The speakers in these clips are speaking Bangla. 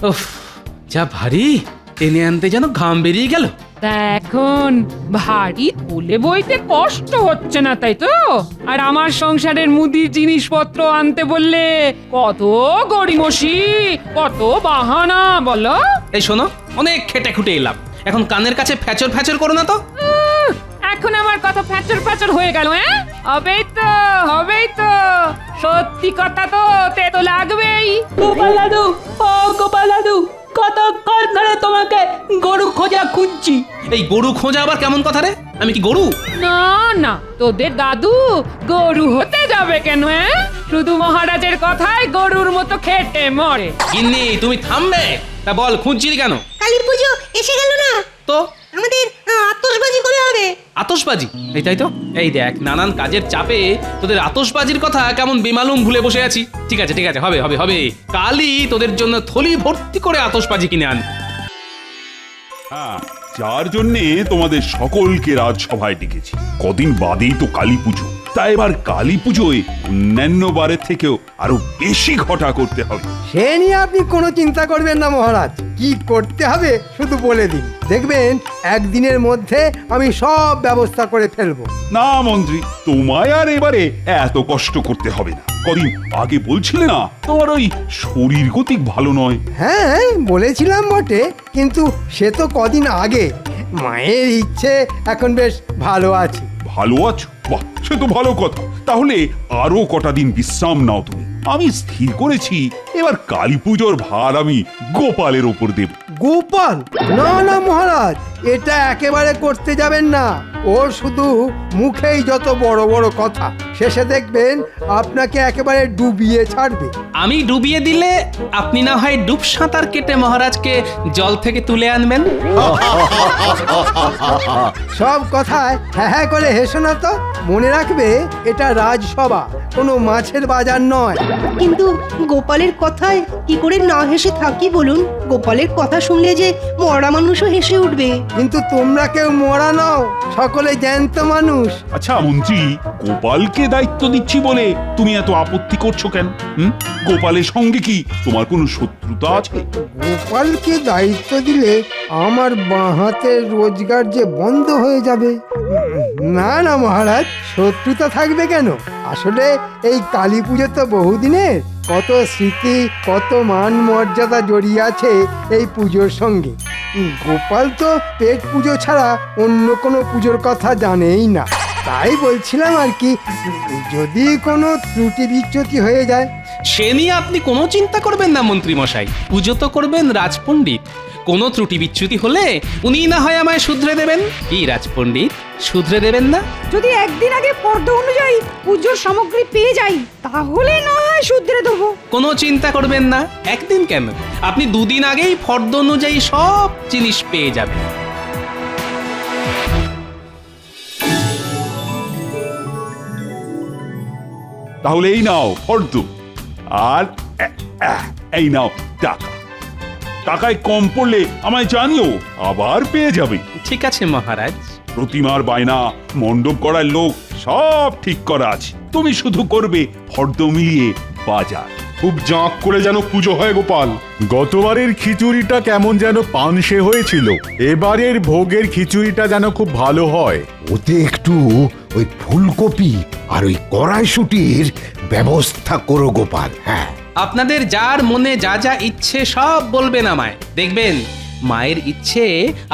উফ, যা ভারী, টেনে আনতে যেন ঘাম বেরিয়ে গেল। তা এখন ভারী তুলে বইতে কষ্ট হচ্ছে না, তাই তো? আর আমার সংসারের মুদির জিনিসপত্র আনতে বললে কত গড়িমসি, কত বাহানা বলো। এই শোনো, অনেক খেটে খুটে এলাম, এখন কানের কাছে ফ্যাচর ফ্যাচর করো না তো। এখন আমার কথা ফ্যাচর ফ্যাচর হয়ে গেল? হ্যাঁ, হবেই তো, হবেই তো। সত্যি কথা তো তেতো লাগবেই। গোপাল দাদু, ও গোপাল দাদু, কতক্ষণ ধরে তোমাকে গরু খোঁজা খুঁজছি। এই গরু খোঁজা আবার কেমন কথা রে? আমি কি গরু? না না, তোদের দাদু গরু হতে যাবে কেন? হ্যাঁ, শুধু মহারাজের কথায় গরুর মতো খেটে মরে। গিন্নি, তুমি থামবে? তা বল, খুঁজছিলি কেন? কালী পুজো এসে গেল না, তো আমাদের আতশবাজি করে হবে। আতশবাজি? এই তাই তো, এই দেখ, নানান কাজের চাপে তোদের আতশবাজির কথা কেমন বেমালুম ভুলে বসে আছি। ঠিক আছে ঠিক আছে, হবে হবে হবে, কালই তোদের জন্য থলি ভর্তি করে আতশবাজি কিনে আন। হ্যাঁ, যার জন্যে তোমাদের সকলকে রাজসভায় ডেকেছি। কদিন বাদেই তো কালী পুজো, তাই এবার কালী পুজোয় অন্যান্য বারের থেকেও আরো বেশি ঘটা করতে হবে। সে নিয়ে আপনি কোনো চিন্তা করবেন না মহারাজ, কি করতে হবে শুধু বলে দিন, দেখবেন একদিনের মধ্যে আমি সব ব্যবস্থা করে ফেলবো। না মন্ত্রী, তোমায় আর এবারে এত কষ্ট করতে হবে না। কদিন আগে বলছিলে না তোমার ওই শরীর গতিক ভালো নয়? হ্যাঁ বলেছিলাম বটে, কিন্তু সে তো কদিন আগে। মায়ের ইচ্ছে এখন বেশ ভালো আছি। ভালো আছো? বাহ, সে তো ভালো কথা। তাহলে আরো কটা দিন বিশ্রাম নাও তুমি। আমি স্থির করেছি এবার কালী পুজোর ভার আমি গোপালের ওপর দেব। গোপাল? না না মহারাজ, এটা একেবারে করতে যাবেন না। ও শুধু মুখেই যত বড় বড় কথা, শেষে দেখবেন আপনাকে একেবারে ডুবিয়ে ছাড়বে। আমি ডুবিয়ে দিলে আপনি না হয় ডুব সাঁতার কেটে মহারাজকে জল থেকে তুলে আনবেন। সব কথায় হ্যাঁ হ্যাঁ করে হেসো না তো। মনে রাখবে, এটা রাজসভা, কোনো মাছের বাজার নয়। কিন্তু গোপালের কথায় কি করে না হেসে থাকি বলুন? গোপালের কথা শুনলে যে মরা মানুষও হেসে উঠবে। কিন্তু তোমরা কেউ মরা নও, সকলে জ্যান্ত মানুষ। আচ্ছা মন্ত্রী, গোপালকে দায়িত্ব দিচ্ছি বলে তুমি এত আপত্তি করছো কেন? গোপালের সঙ্গে কি তোমার কোনো শত্রুতা আছে? গোপালকে দায়িত্ব দিলে আমার বাঁ হাতের রোজগার যে বন্ধ হয়ে যাবে। না না মহারাজ, শত্রুতা থাকবে কেন? আসলে এই কালী পুজো তো বহুদিনের, কত স্মৃতি, কত মান মর্যাদা জড়িয়ে আছে এই পুজোর সঙ্গে। গোপাল তো পেট পুজো ছাড়া অন্য কোনো পুজোর কথা জানেই না। তাই বলছিলাম আর কি, যদি কোনো ত্রুটি বিচ্যুতি হয়ে যায়। সে নিয়ে আপনি কোনো চিন্তা করবেন না মন্ত্রী মশাই, পুজো তো করবেন রাজপণ্ডিত। কোনো ত্রুটি বিচ্যুতি হলে উনি না হয় আমায় শুধরে দেবেন। কি রাজপণ্ডিত, শুধরে দেবেন না? যদি একদিন আগে ফর্দ অনুযায়ী পুজোর সামগ্রী পেয়ে যাই, তাহলে না হয় শুধরে দেবো। কোনো চিন্তা করবেন না, একদিন কেন, আপনি দুদিন আগেই ফর্দ অনুযায়ী সব জিনিস পেয়ে যাবেন। তাহলে এই নাও ফর্দ, আর এই নাও টাকা। টাকায় কম পড়লে আমায় জানিও, আবার পেয়ে যাবে। ঠিক আছে মহারাজ। প্রতিমার বায়না, মণ্ডপ করার লোক সব ঠিক করা আছে, তুমি শুধু করবে ফর্দ মিলিয়ে বাজার। খুব জাঁক করে যেন পুজো হয় গোপাল। গতবারের খিচুড়িটা কেমন যেন পানসে হয়েছিল, এবারের ভোগের খিচুড়িটা যেন খুব ভালো হয়। ওতে একটু ওই ফুলকপি আর ওই কড়াইশুটির ব্যবস্থা করো গোপাল। হ্যাঁ, আপনাদের যার মনে যা যা ইচ্ছে সব বলবেন আমায়, দেখবেন মায়ের ইচ্ছে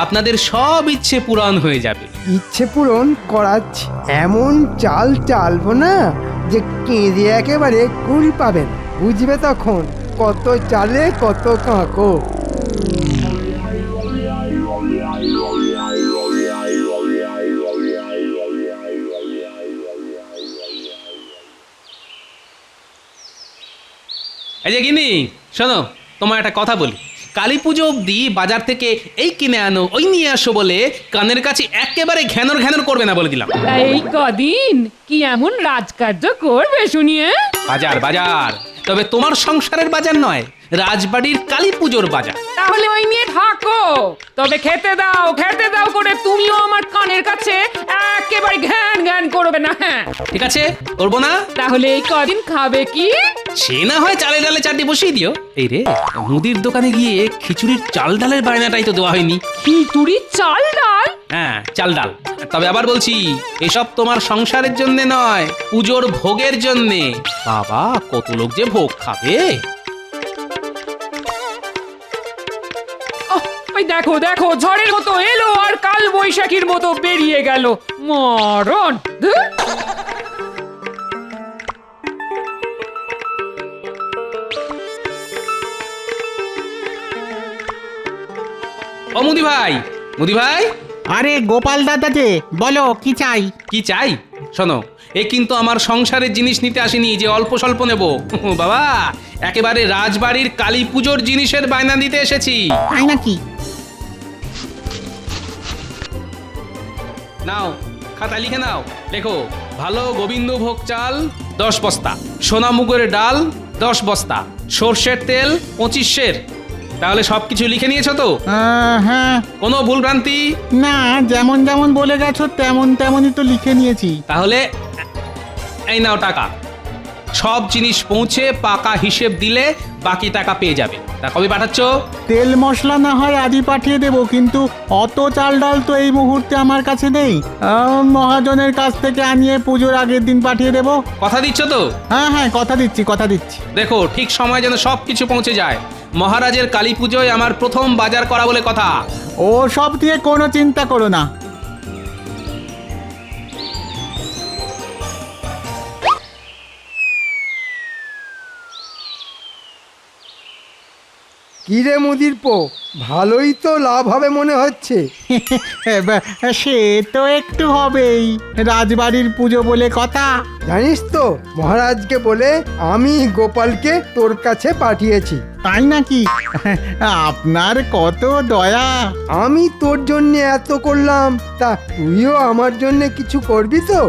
আপনাদের সব ইচ্ছে পূরণ হয়ে যাবে। ইচ্ছে পূরণ করাচ্ছি, এমন চাল চালবো না যে কেঁদে একেবারে কুল পাবেন। বুঝবে তখন কত চালে কত কাঁকো। এই যে গিনি, শোনো, তোমার একটা কথা বলি। কালী পুজো অবধি বাজার থেকে এই কিনে আনো, ওই নিয়ে আসো বলে কানের কাছে একেবারে ঘ্যানর ঘ্যানর করবে না বলে দিলাম। এই কদিন কি এমন রাজকার্য করবে শুনিয়ে? বাজার বাজার, তবে তোমার সংসারের বাজার নয়, রাজবাড়ির কালী পুজোর বাজার। তাহলে ওই নিয়ে থাকো, তবে খেতে দাও করে তুমিও আমার কানের কাছে একেবারে ঘ্যান ঘ্যান দান করবে না। হ্যাঁ, ঠিক আছে, করবো না। তাহলে এই কদিন খাবে কি? সে না হয় চালে ডালে চারটি বসিয়ে দিও। এই রে, মুদির দোকানে গিয়ে খিচুড়ির চাল ডালের বায়নাটাই তো দেওয়া হয়নি। খিচুড়ি চাল ডাল? হ্যাঁ, চাল ডাল। তবে আবার বলছি, এসব তোমার সংসারের জন্য নয়, পুজোর ভোগের জন্যে। বাবা, কত লোক যে ভোগ খাবে। ওই দেখো দেখো, ঝড়ের মতো এলো আর কাল বৈশাখীর মতো বেরিয়ে গেল। মরণ! ধুর! ও মুদি ভাই, মুদি ভাই, আরে গোপাল দাদা যে, বলো কি চাই? কি চাই? শোনো, এ কিন্তু আমার সংসারের জিনিস নিতে আসেনি যে অল্প স্বল্প নেব। বাবা, একেবারে রাজবাড়ির কালী পুজোর জিনিসের বায়না দিতে এসেছি। তাই নাকি? নাও, খাতা লিখে নাও। লেখো, ভালো গোবিন্দভোগ চাল 10 বস্তা, সোনা মুগের ডাল 10 বস্তা, সর্ষের তেল 25 সের। তাহলে সবকিছু লিখে নিয়েছো তো? হ্যাঁ। কোনো ভুল ভ্রান্তি? না, যেমন যেমন বলে গেছো তেমন তেমনই তো লিখে নিয়েছি। তাহলে এই নাও টাকা। সব জিনিস পৌঁছে পাকা হিসেব দিলে বাকি টাকা পেয়ে যাবে। তা কবে পাঠাচ্ছ? তেল মশলা না হয় আজই পাঠিয়ে দেবো, কিন্তু অত চাল ডাল তো এই মুহূর্তে আমার কাছে নেই। মহাজনের কাছ থেকে আনিয়ে পুজোর আগের দিন পাঠিয়ে দেবো। কথা দিচ্ছ তো? হ্যাঁ, কথা দিচ্ছি। দেখো, ঠিক সময় যেন সব কিছু পৌঁছে যায়। মহারাজের কালী পুজোয় আমার প্রথম বাজার করা বলে কথা। ও সব দিয়ে কোনো চিন্তা করো না। কিরে মুদির পো, ভালোই তো লাভ হবে মনে হচ্ছে। সে তো একটু হবেই, রাজবাড়ির পুজো বলে কথা। জানিস তো, মহারাজকে বলে আমি গোপালকে তোর কাছে পাঠিয়েছি। তাই নাকি? আপনার কত দয়া। আমি তোর জন্য এত করলাম, তা তুইও আমার জন্য কিছু করবি তো?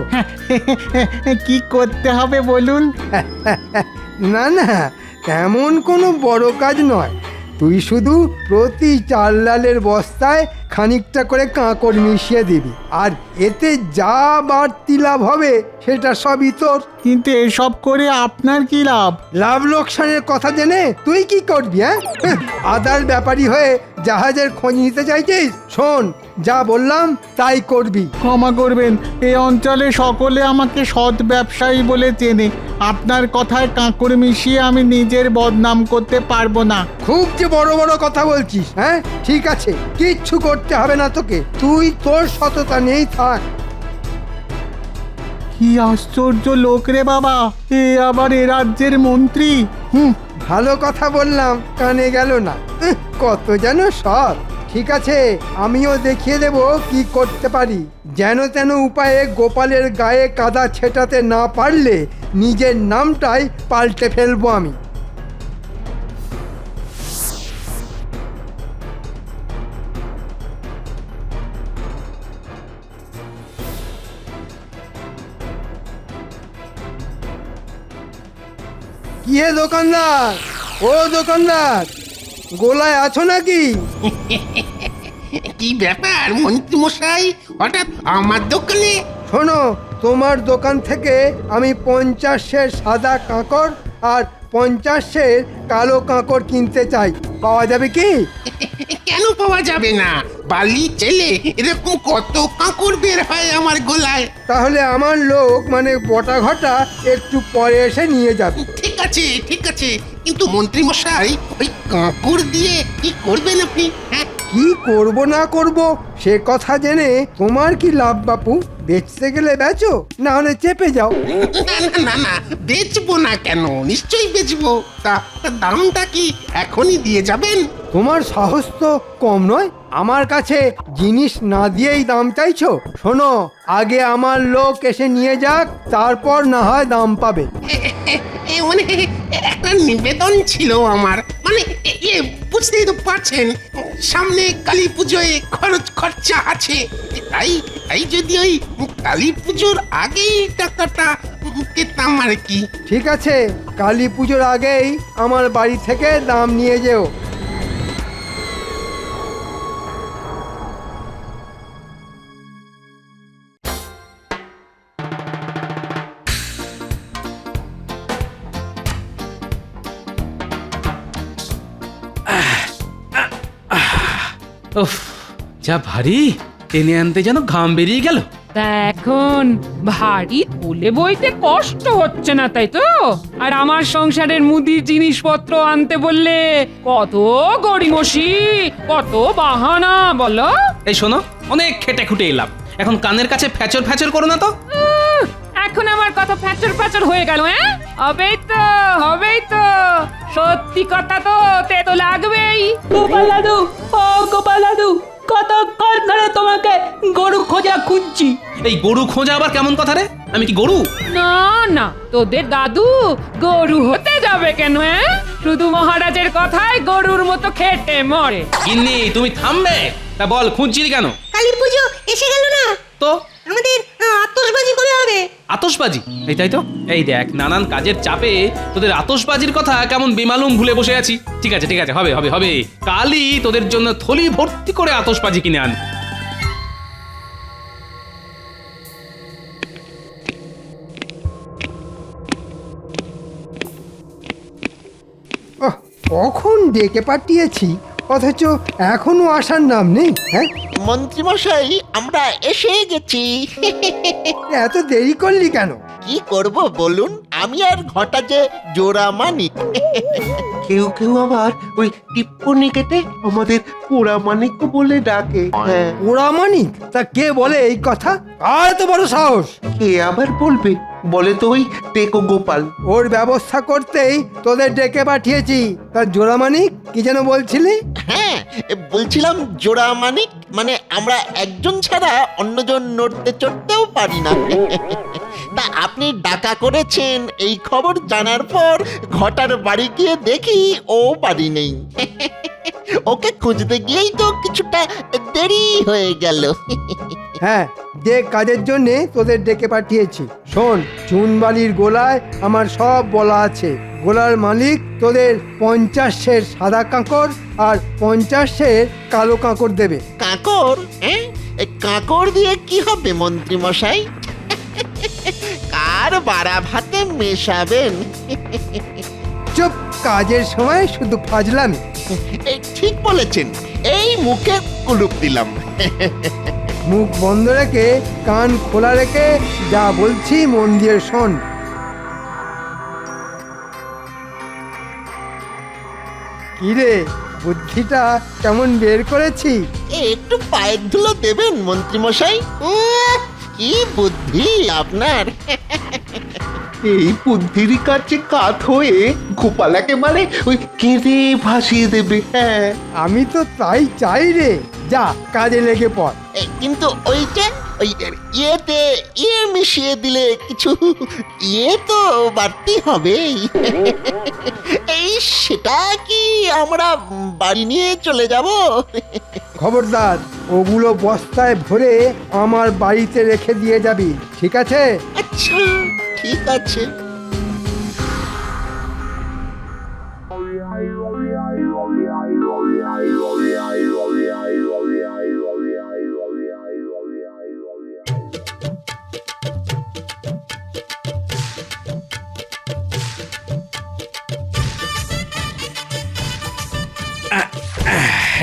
কি করতে হবে বলুন? না না, তেমন কোনো বড় কাজ নয়। তুই শুধু প্রতি চাল ডালের বস্তায় খানিকটা করে কাঁকড় মিশিয়ে দিবি, আর এতে যা বাড়তি লাভ হবে সেটা সবই তোর। কিন্তু এসব করে আপনার কি লাভ? লাভ লোকসানের কথা জেনে তুই কি করবি? হ্যাঁ, আদার ব্যাপারী হয়ে জাহাজের খোঁজ নিতে চাইছিস? শোন, যা বললাম তাই করবি। ক্ষমা করবেন, এই অঞ্চলে সকলে আমাকে সৎ ব্যবসায়ী বলে চেনে। আপনার কথায় কাঁকড় মিশিয়ে আমি নিজের বদনাম করতে পারবো না। খুব যে বড় বড় কথা বলছিস। হ্যাঁ, ঠিক আছে, কিচ্ছু করতে হবে না তোকে। তুই তোর সততা নিয়েই থাক। কি আশ্চর্য লোক রে বাবা, এ আবার এ রাজ্যের মন্ত্রী। ভালো কথা বললাম, কানে গেল না। কত যেন সৎ। ঠিক আছে, আমিও দেখিয়ে দেব কি করতে পারি। যেন তেন উপায়ে গোপালের গায়ে কাদা ছেটাতে না পারলে নিজের নামটাই পাল্টে ফেলবো আমি। কি হে দোকানদার, ও দোকানদার, গোলায় আছো নাকি? কি ব্যাপার মন্ত্রী মশাই, হঠাৎ আমার দোকানে? শোনো, তোমার দোকান থেকে আমি 50 সের সাদা কাঁকড় আর 50 সের কালো কাঁকড় কিনতে চাই। পাওয়া যাবে কি? কেন পাওয়া যাবে না? বালি চেলে এরকম কত কাঁকড় বের হয় আমার গোলায়। তাহলে আমার লোক মানে বটা ঘটা একটু পরে এসে নিয়ে যাবে। ঠিক আছে, কিন্তু মন্ত্রী মশাই, ওই কাঁকড় দিয়ে কি করবেন আপনি? হ্যাঁ, কি করব না করব সে কথা জেনে তোমার কি লাভ বাপু? বেচতে গেলে বেচো, না হলে চেপে যাও। না, বেচবো না কেন? নিশ্চয়ই বেচবো। তা দামটা কি এখনই দিয়ে যাবেন? তোমার সাহস তো কম নয়, আমার কাছে জিনিস না দিয়েই দাম চাইছো। শোনো, আগে আমার লোক এসে নিয়ে যাক, তারপর না হয় দাম পাবে। মানে একটা নিবেদন ছিল আমার, মানে বুঝতেই তো পারছেন, সামনে কালী পুজোয় খরচা আছে। তাই যদি ওই কালী পুজোর আগেই টাকাটা পেতাম আর কি। ঠিক আছে, কালী পুজোর আগেই আমার বাড়ি থেকে দাম নিয়ে যেও। উফ, যা ভারী, টেনে আনতে যেন ঘাম বেরিয়ে গেল। তা এখন ভারী তুলে বইতে কষ্ট হচ্ছে না, তাই তো? আর আমার সংসারের মুদির জিনিসপত্র আনতে বললে কত গড়িমসি, কত বাহানা বলো। এই শোনো, অনেক খেটে খুঁটে এলাম, এখন কানের কাছে ফ্যাচর ফ্যাচর করো না তো। এখন আমার কথা ফ্যাচর ফ্যাচর হয়ে গেল। হ্যাঁ, হবেই তো, হবেই তো। সত্যি কথা তো তেতো লাগবেই। গোপাল দাদু, ও গোপাল দাদু, কতক্ষণ ধরে তোমাকে গরু খোঁজা খুঁজছি। এই গরু খোঁজা আবার কেমন কথা রে? আমি কি গরু? না না, তোদের দাদু গরু হতে যাবে কেন? হ্যাঁ, শুধু মহারাজের কথায় গরুর মতো খেটে মরে। গিন্নি, তুমি থামবে? তা বল, খুঁজছিলি কেন? কালী পুজো এসে গেল না, তো আমাদের আতশবাজি কবে হবে? আতশবাজি? এই তাই তো, এই দেখ, নানান কাজের চাপে তোদের আতশবাজির কথা কেমন বেমালুম ভুলে বসে আছি। ঠিক আছে ঠিক আছে, হবে হবে হবে, কালই তোদের জন্য থলি ভর্তি করে আতশবাজি কিনে আন। ওহ, কখন ডেকে পাঠিয়েছি অথচ এখনো আসার নাম নেই। হ্যাঁ, মন্ত্রীমশাই, আমরা এসে গেছি। এত দেরি করলি কেন? কি করব বলুন, আমি আর ঘটা যে জোড়া মানি। কেউ কেউ আবার ওই টিপ্পনি কেটে আমাদের পোড়া মানিক বলে ডাকে। হ্যাঁ, ওরা মানিক? তা কে বলে এই কথা? আর তো বড় সাহস! কে আবার বলবে? বলে তো ওই টেকো গোপাল। ওর ব্যবস্থা করতেই তোদের ডেকে পাঠিয়েছি। তার জোড়া মানিক কি যেন বলছিলি? হ্যাঁ, বলছিলাম জোড়া মানিক মানে আমরা একজন ছাড়া অন্যজন নড়তে চড়তেও পারি না। তা আপনি ডাকা করেছেন এই খবর জানার পর ঘটার বাড়ি গিয়ে দেখি ও বাড়ি নেই। ওকে খুঁজতে গিয়েই তো কিছুটা দেরি হয়ে গেল। হ্যাঁ, যে কাজের জন্যে তোদের ডেকে পাঠিয়েছি। শোন, চুনবালির গোলায় আমার সব বলা আছে। গোলার মালিক তোদের 50 সের সাদা কাঁকড় আর 50 সের কালো কাঁকড় দেবে। কাঁকড়? হ্যাঁ, কাঁকড় দিয়ে কি হবে মন্ত্রী মশাই? কার বাড়া ভাতে মেশাবেন? চুপ, কাজের সময় শুধু ফাজলামি। ঠিক বলেছেন, এই মুখে কুলুপ দিলাম। মুখ বন্ধ রেখে কান খোলা রেখে যা বলছি মন দিয়ে শোন। কিরে, বুদ্ধিটা কেমন বের করেছি? একটু পায়ের ধুলো দেবেন মন্ত্রী মশাই? কি বুদ্ধি আপনার! এই বুদ্ধির কাছে কাত হয়ে গোপাল একেবারে ওই কেঁদে ভাসিয়ে দেবে। হ্যাঁ, আমি তো তাই চাই রে। যা, কাজে লেগে পড়। কিন্তু ওই যে ওই ইয়েতে ইয়ে মিশিয়ে দিলে কিছু ইয়ে তো বাড়তি হবে। এই সেটা কি আমরা বাড়ি নিয়ে চলে যাব? খবরদার, ওগুলো বস্তায় ভরে আমার বাড়িতে রেখে দিয়ে যাবি, ঠিক আছে? আচ্ছা, ঠিক আছে।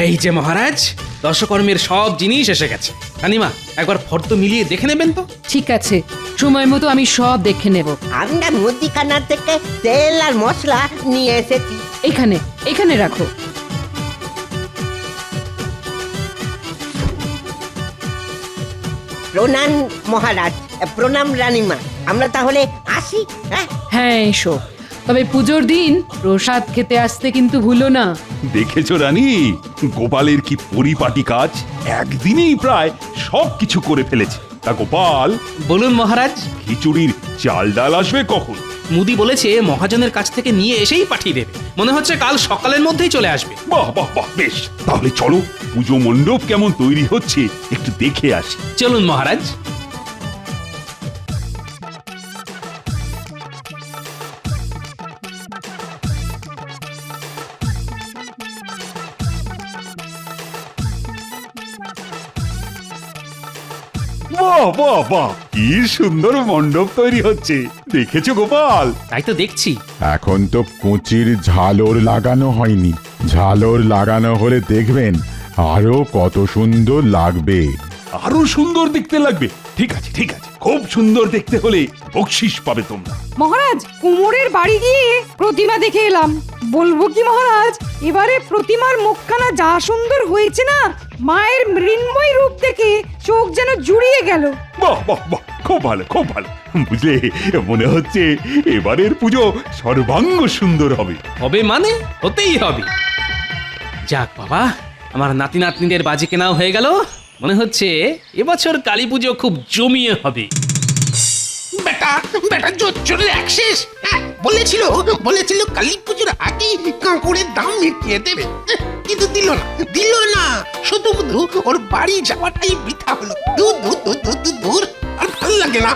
এই যে মহারাজ, দশকর্মের সব জিনিস এসে গেছে। রানীমা, একবার ফর্দ মিলিয়ে দেখে নেবেন তো? ঠিক আছে, সময় মতো আমি সব দেখে নেব। আমরা মুদিখানা থেকে তেল আর মশলা নিয়ে এসেছি। এখানে এখানে রাখো। প্রণাম মহারাজ, প্রণাম রানীমা। আমরা তাহলে আসি। হ্যাঁ, এসো। তবে পুজোর দিন প্রসাদ খেতে আসতে কিন্তু ভুলো না। দেখেছো রানী, গোপালের কি পরিপাটি কাজ! একদিনেই প্রায় সব কিছু করে ফেলেছে। তা গোপাল, বলুন মহারাজ। খিচুড়ির চাল ডাল আসবে কখন? মুদি বলেছে মহাজনের কাছ থেকে নিয়ে এসেই পাঠিয়ে দেবে। মনে হচ্ছে কাল সকালের মধ্যেই চলে আসবে। বাহ বাহ বাহ, বেশ, তাহলে চলো পুজো মণ্ডপ কেমন তৈরি হচ্ছে একটু দেখে আসি। চলুন মহারাজ। বাহ বাহ বাহ, কি সুন্দর মণ্ডপ তৈরি হচ্ছে! দেখেছো গোপাল? তাই তো দেখছি। এখন তো কুচির ঝালর লাগানো হয়নি। ঝালর লাগানো হলে দেখবেন আরো কত সুন্দর লাগবে। আরো সুন্দর দেখতে লাগবে। ঠিক আছে ঠিক আছে, খুব সুন্দর দেখতে হলে বকশিস পাবে তোমরা। মহারাজ কুমোরের বাড়ি গিয়ে প্রতিমা দেখে এলাম। বলবো কি মহারাজ, এবারে প্রতিমার মুখখানা যা সুন্দর হয়েছে না, মায়ের মৃন্ময় রূপ দেখে চোখ যেন জুড়িয়ে গেল। বাহ বাহ বাহ, খুব ভালো খুব ভালো। বুঝলে, মনে হচ্ছে এবারের পুজো সর্বাঙ্গ সুন্দর হবে। হবে মানে হতেই হবে। যাক বাবা, আমার নাতি নাতনিদের বাজি কেনাও হয়ে গেল। মনে হচ্ছে এবছর কালী পুজো খুব জমিয়ে হবে। বেটা বেটা জোরে অ্যাক্সেস বলেছিল কালী পুজোর আগেই কাঁকুড়ের দাম মিটিয়ে দেবে, কিন্তু দিল না শুধু ওর বাড়ি যাওয়াটাই বৃথা হলো। দূর দূর দূর দূর দূর দূর, আর ভালো লাগে না।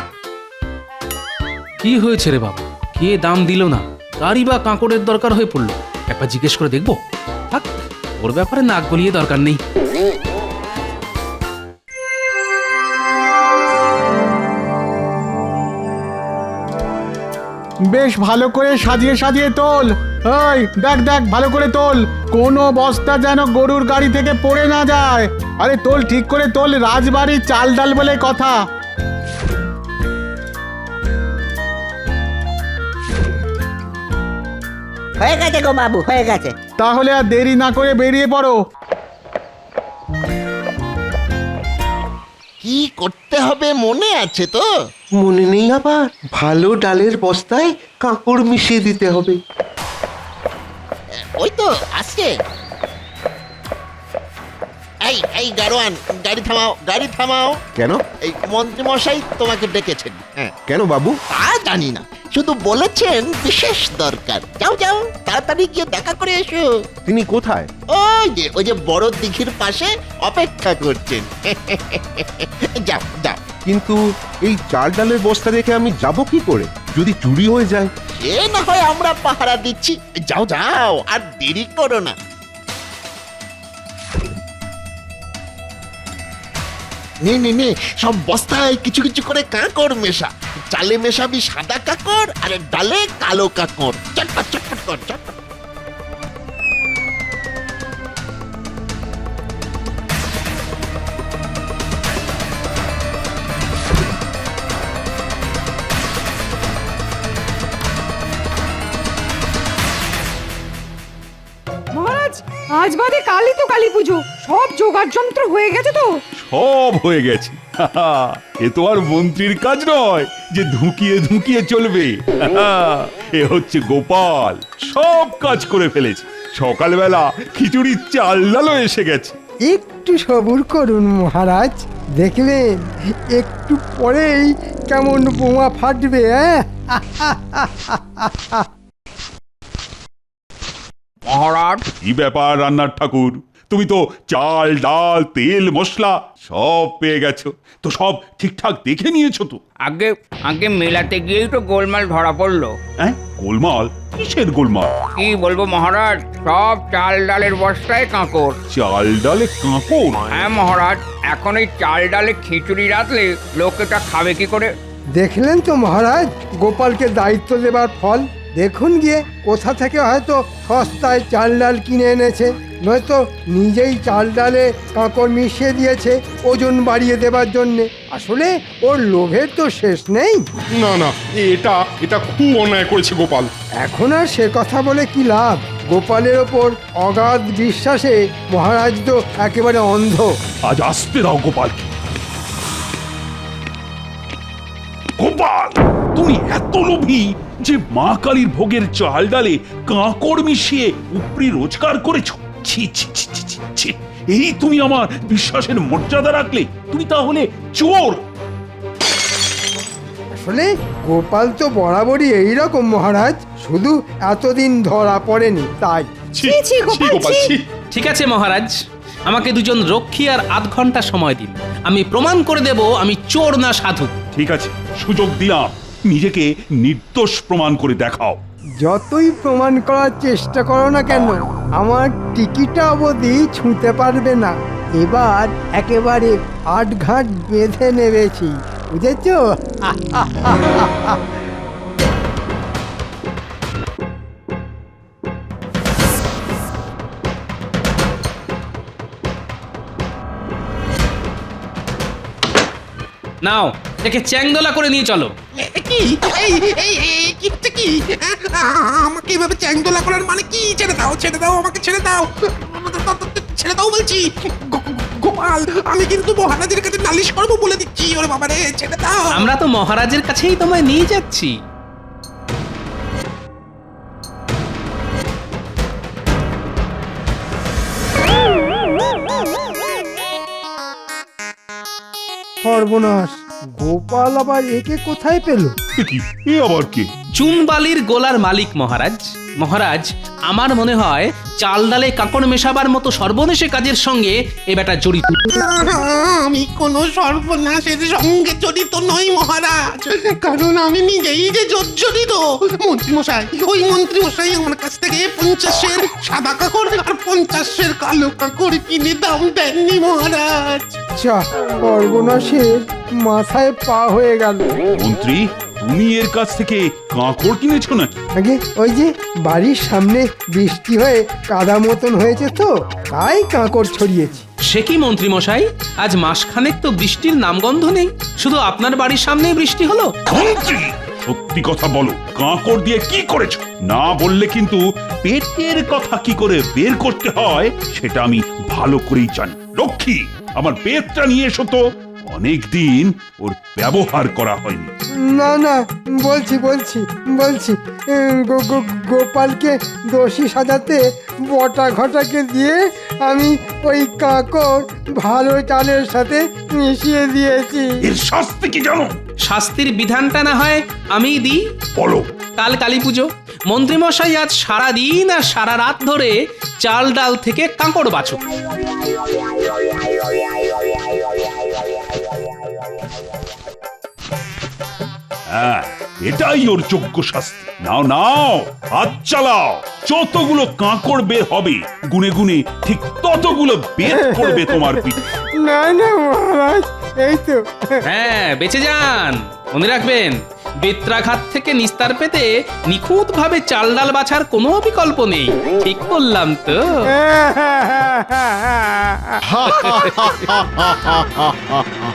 কি হয়েছে রে বাবা, কে দাম দিল না? কারই বা কাঁকড়ের দরকার হয়ে পড়লো? একবার জিজ্ঞেস করে দেখবো। থাক, ওর ব্যাপারে নাক গলিয়ে দরকার নেই। বেশ ভালো করে সাজিয়ে সাজিয়ে তোল। ওই দেখ দেখ, ভালো করে তোল, কোনো বস্তা যেন গরুর গাড়ি থেকে পড়ে না যায়। আরে তোল, ঠিক করে তোল, রাজবাড়ির চাল ডাল বলে কথা। হয়ে গেছে গো বাবু, হয়ে গেছে। তাহলে আর দেরি না করে বেরিয়ে পড়ো। কি করতে হবে মনে আছে তো? মনে নেই আবার? ভালো ডালের বস্তায় কাঁকড় মিশিয়ে দিতে হবে। ওই তো আসছে। এই গাড়োয়ান, গাড়ি থামাও, গাড়ি থামাও। কেন? এই মন্ত্রী মশাই তোমাকে ডেকেছেন। হ্যাঁ, কেন বাবু? তা জানি না, শুধু বলেছেন বিশেষ দরকার। যাও যাও, তাড়াতাড়ি গিয়ে দেখা করে এসো। তিনি কোথায়? ওই যে বড় দিঘির পাশে অপেক্ষা করছেন। যাও যাও। কিন্তু এই চাল ডালের বস্তা রেখে আমি যাব কি করে? যদি চুরি হয়ে যায়? সে না হয় আমরা পাহারা দিচ্ছি। যাও যাও, আর দেরি করো না। নে সব বস্তায় কিছু কিছু করে কাঁকড় মেশা। চালে মেশাবি সাদা কাঁকড়, আর ডালে কালো কাঁকড়। চটপট চটপট কর, চটপট। মহারাজ আজ বাদে কালই তো কালী পুজো, সব জোগাড় যন্ত্র হয়ে গেছে তো? সব হয়ে গেছে। এ তো আর মন্ত্রীর কাজ নয় যে ধুকিয়ে ধুকিয়ে চলবে। এ হচ্ছে গোপাল, সব কাজ করে ফেলেছে। সকালবেলা খিচুড়ির চাল ডালও এসে গেছে। একটু সবুর করুন মহারাজ, দেখবেন একটু পরেই কেমন বোমা ফাটবে। মহারাজ, কি ব্যাপার রান্নার ঠাকুর? তুমি তো চাল ডাল তেল মশলা সব পেয়ে গেছো, তো সব ঠিকঠাক দেখে নিয়েছো তো? আগে আগে মেলাতে গিয়েই তো গোলমাল ধরা পড়লো। হ্যাঁ, গোলমাল? কিসের গোলমাল? কি বলবো মহারাজ, সব চাল ডালের বস্তায় কাঁকড়। চাল ডালে কাঁকড়? হ্যাঁ মহারাজ, এখন এই চাল ডালে খিচুড়ি রাখলে লোকেটা খাবে কি করে? দেখলেন তো মহারাজ, গোপালকে দায়িত্ব দেবার ফল। দেখুন গিয়ে কোথা থেকে হয়তো সস্তায় চাল ডাল কিনে এনেছে, নয়তো নিজেই চাল ডালে কাঁকড় মিশিয়ে দিয়েছে ওজন বাড়িয়ে দেবার জন্যে। আসলে ওর লোভের তো শেষ নেই। না না, এটা খুব অন্যায় করেছে গোপাল। এখন আর সে কথা বলে কি লাভ? গোপালের ওপর অগাধ বিশ্বাসে মহারাজ তো একেবারে অন্ধ। আজ আসতে দাও গোপালকে। গোপাল, তুমি এত লোভী যে মা কালীর ভোগের চাল ডালে কাঁকড় মিশিয়ে উপরি রোজগার করেছো? ছি ছি ছি ছি ছি ছি। এই তুমি আমার বিশ্বাসের মর্যাদা রাখলে? তুমি তাহলে চোর। আসলে গোপাল তো বরাবরই এইরকম মহারাজ, শুধু এতদিন ধরা পড়েনি তাই। ঠিক আছে মহারাজ, আমাকে দুজন রক্ষী আর আধ ঘন্টা সময় দিন, আমি প্রমাণ করে দেব আমি চোর না সাধু। ঠিক আছে, সুযোগ দিলাম, নিজেকে নির্দোষ প্রমাণ করে দেখাও। যতই প্রমাণ করার চেষ্টা করো না কেন, আমার টিকিটা অবধি ছুঁতে পারবে না। এবার একেবারে আটঘাট বেঁধে নেবেছি, বুঝেছো? নাও একে চ্যাংদোলা করে নিয়ে চলো। কি এই এই এই কিটা কি আমাকে এভাবে চ্যাংদোলা করার মানে কি? ছেড়ে দাও, ছেড়ে দাও, আমাকে ছেড়ে দাও, ছেড়ে দাও বলছি। গোপাল, আমি কিন্তু মহারাজের কাছে নালিশ করবো বলে দিচ্ছি। ওরে বাবা রে, ছেড়ে দাও। আমরা তো মহারাজের কাছেই তোমায় নিয়ে যাচ্ছি। সর্বনাশ, গোপাল আবার একে কোথায় পেল? এ কি, এ আবার কে? চুনবালির গোলার মালিক মহারাজ। মহারাজ, আমার মনে হয় চাল ডালে কাঁকড় মেশাবার মতো সর্বনেশে কাজের সঙ্গে এ বেটা জড়িত। আমি কোনো সর্বনাশের সঙ্গে জড়িত নই মহারাজ, কারণ আমি নিজেই যে জর্জরিত। মন্ত্রীমশাই, ওই মন্ত্রীমশাই আমার কাছ থেকে 50-এর সাদা কাকড় আর 50-এর কালো কাকড় কিনে দাম দেননি মহারাজ। যা, সর্বনাশের মাথায় পা হয়ে গেল। মন্ত্রী, তুমি এর কাছ থেকে কাঁকড় কিনেছো নাকি? আগে ওই যে বাড়ির সামনে বৃষ্টি হয়ে কাদা মতন হয়েছে তো, তাই কাঁকড় ছড়িয়েছি। সে কি মন্ত্রী মশাই, আজ মাসখানেক তো বৃষ্টির নামগন্ধ নেই, শুধু আপনার বাড়ির সামনেই বৃষ্টি হলো। মন্ত্রী, সত্যি কথা বলো, কাঁকড় দিয়ে কি করেছো? না বললে কিন্তু পেটের কথা কি করে বের করতে হয় সেটা আমি ভালো করেই জানি। লক্ষ্মী, আমার পেটটা নিয়ে এসো তো, অনেকদিন ওর ব্যবহার করা হয়নি। না না, বলছি বলছি বলছি, গোপালকে দোষী সাজাতে বটা ঘটাকে দিয়ে আমি ওই কাঁকড় ভালো চালের সাথে মিশিয়ে দিয়েছি। এর শাস্তি কি জানো? শাস্তির বিধানটা না হয় আমিই দিই। বলো। কাল কালী পুজো, মন্ত্রীমশাই আজ সারা দিন আর সারা রাত ধরে চাল ডাল থেকে কাঁকড় বাছুক। হ্যাঁ, এটাই ওর যোগ্য শাস্তি। নাও নাও, হাত চালাও। যতগুলো কাঁকড় বের হবে গুনে গুনে ঠিক ততগুলো বের করবে তোমার পিঠে। না না মহারাজ, এই তো। হ্যাঁ, বেঁচে যান। মনে রাখবেন, বেত্রাঘাত থেকে নিস্তার পেতে নিখুঁত ভাবে চাল ডাল বাছার কোনো বিকল্প নেই। ঠিক বললাম তো? হা হা হা হা হা হা হা।